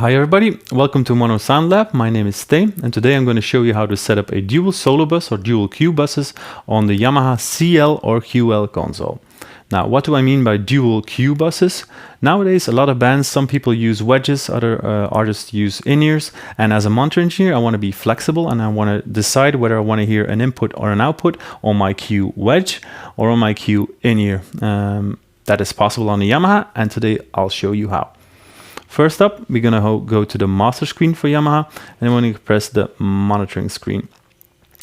Hi everybody, welcome to Mono Sound Lab. My name is Stijn and today I'm going to show you how to set up a dual solobus or dual Q buses on the Yamaha CL or QL console. Now, what do I mean by dual Q buses? Nowadays, a lot of bands, some people use wedges, other artists use in-ears, and as a monitor engineer, I want to be flexible and I want to decide whether I want to hear an input or an output on my Q wedge or on my Q in-ear. That is possible on the Yamaha, and today I'll show you how. First up, we're going to go to the master screen for Yamaha, and then when you press the monitoring screen.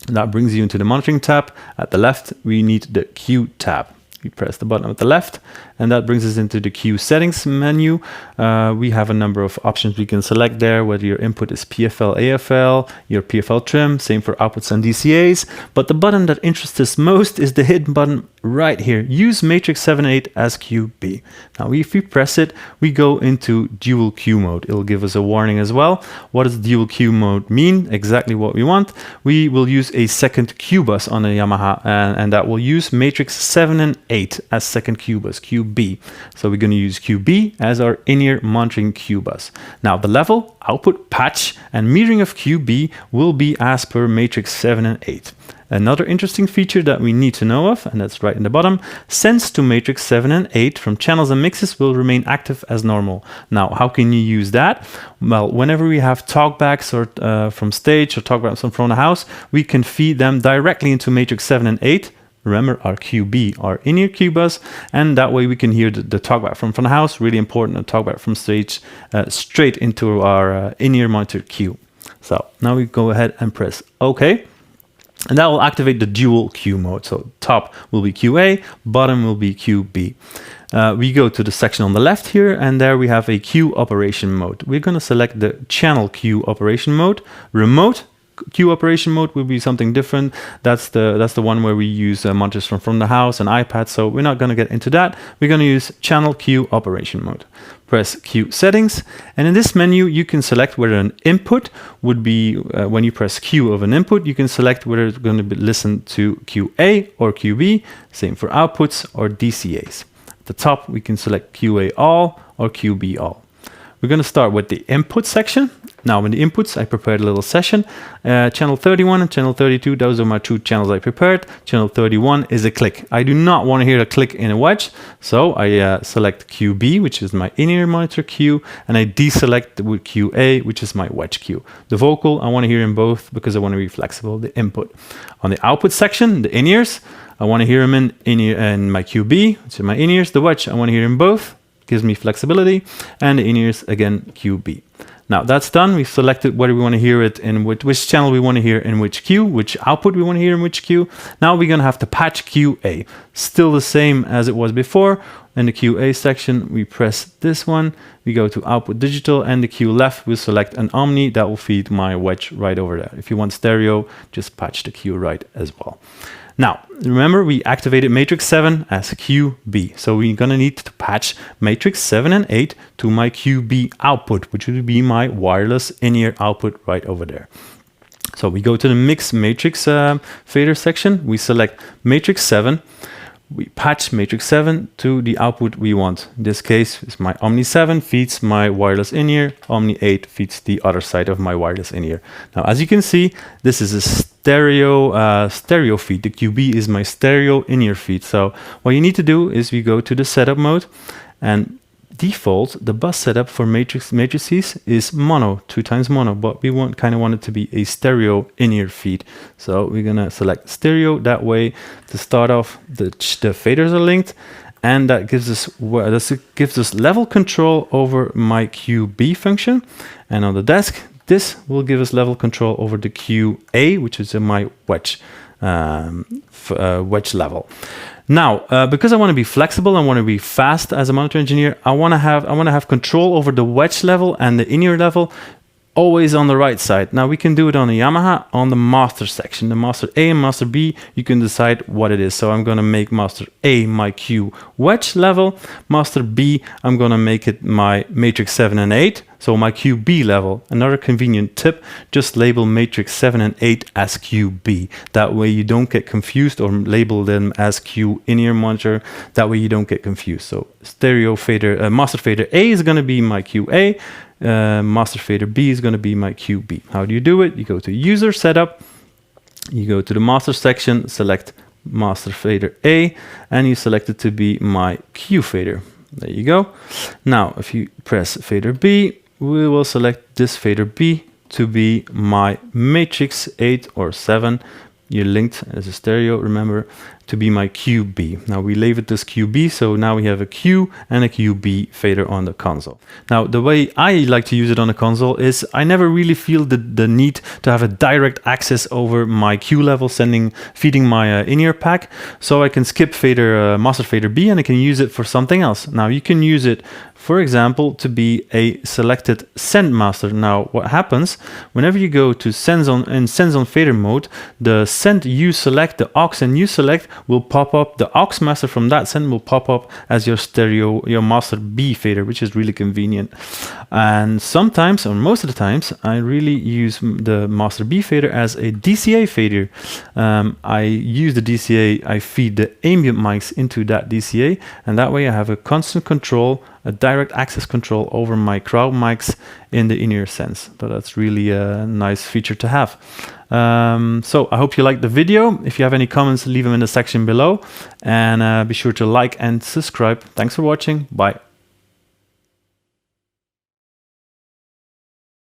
That brings you into the monitoring tab. At the left, we need the Q tab. We press the button at the left, and that brings us into the Q settings menu. We have a number of options we can select there, whether your input is PFL, AFL, your PFL trim, same for outputs and DCAs. But the button that interests us most is the hidden button right here. Use matrix 7 and 8 as QB. Now, if we press it, we go into dual Q mode. It'll give us a warning as well. What does dual Q mode mean? Exactly what we want. We will use a second Q bus on the Yamaha, and that will use matrix 7 and 8 as second Q bus, QB. So we're going to use QB as our in-ear monitoring Q bus. Now, the level, output, patch, and metering of QB will be as per matrix 7 and 8. Another interesting feature that we need to know of, and that's right in the bottom, sends to matrix 7 and 8 from channels and mixes will remain active as normal. Now, how can you use that? Well, whenever we have talkbacks or from stage or talkbacks from the house, we can feed them directly into matrix 7 and 8. Remember, our QB, our in-ear Q bus, and that way we can hear the talkback from the house, really important, a talkback from stage straight into our in-ear monitor Q. So now we go ahead and press OK. And that will activate the dual Q mode. So top will be QA, bottom will be QB. We go to the section on the left here, and there we have a Q operation mode. We're going to select the channel Q operation mode. Remote Q operation mode will be something different. That's the one where we use monitors from the house and iPad. So we're not going to get into that. We're going to use channel Q operation mode. Press Q settings, and in this menu you can select whether an input would be when you press Q of an input, you can select whether it's going to be listened to QA or QB. Same for outputs or DCAs. At the top we can select QA all or QB all. We're going to start with the input section. Now, in the inputs, I prepared a little session. Channel 31 and channel 32, those are my two channels I prepared. Channel 31 is a click. I do not want to hear a click in a wedge, so I select QB, which is my in-ear monitor Q, and I deselect the QA, which is my wedge Q. The vocal, I want to hear in both because I want to be flexible, the input. On the output section, the in-ears, I want to hear them in my QB, which is my in-ears. The wedge, I want to hear in both. Gives me flexibility, and the in-ears again QB. Now that's done. We've selected whether we want to hear it in which channel we want to hear in which Q, which output we want to hear in which Q. Now we're going to have to patch QA. Still the same as it was before. In the QA section, we press this one. We go to output digital, and the Q left, we'll select an omni that will feed my wedge right over there. If you want stereo, just patch the Q right as well. Now, remember, we activated matrix 7 as QB. So we're going to need to patch matrix 7 and 8 to my QB output, which would be my wireless in-ear output right over there. So we go to the mix matrix fader section. We select matrix 7. We patch matrix 7 to the output we want. In this case, it's my Omni 7 feeds my wireless in-ear. Omni 8 feeds the other side of my wireless in-ear. Now, as you can see, this is a stereo feed. The QB is my stereo in-ear feed. So what you need to do is we go to the setup mode, and default, the bus setup for matrices is mono, 2x mono, but we kind of want it to be a stereo in-ear feed. So we're gonna select stereo. That way, to start off, the faders are linked, and that gives us level control over my QB function. And on the desk, this will give us level control over the QA, which is in my wedge level. Now, because I want to be flexible, I want to be fast as a monitor engineer, I want to have control over the wedge level and the in-ear level always on the right side. Now we can do it on the Yamaha on the master section. The master A and master B, you can decide what it is. So I'm going to make master A my Q wedge level. Master B, I'm going to make it my matrix 7 and 8. So my QB level. Another convenient tip, just label matrix 7 and 8 as QB. That way you don't get confused, or label them as Q in-ear monitor. That way you don't get confused. So stereo fader, master fader A is going to be my QA. Master fader B is going to be my QB. How do you do it? You go to user setup, you go to the master section, select master fader A, and you select it to be my Q fader. There you go. Now, if you press fader B, we will select this fader B to be my matrix 8 or 7. You're linked as a stereo, remember, to be my QB. Now we labeled this QB, so now we have a Q and a QB fader on the console. Now the way I like to use it on the console is I never really feel the need to have a direct access over my Q level feeding my in-ear pack, so I can skip fader, master fader B, and I can use it for something else. Now you can use it, for example, to be a selected send master. Now what happens whenever you go to sends on fader mode, the send you select, the aux and you select will pop up. The aux master from that send will pop up as your stereo, your master B fader, which is really convenient. And sometimes, or most of the times, I really use the master B fader as a DCA fader. I use the DCA, I feed the ambient mics into that DCA, and that way I have a constant control, a direct access control over my crowd mics in the in-ear sense. So that's really a nice feature to have. So I hope you liked the video. If you have any comments, leave them in the section below, and be sure to like and subscribe. Thanks for watching. Bye.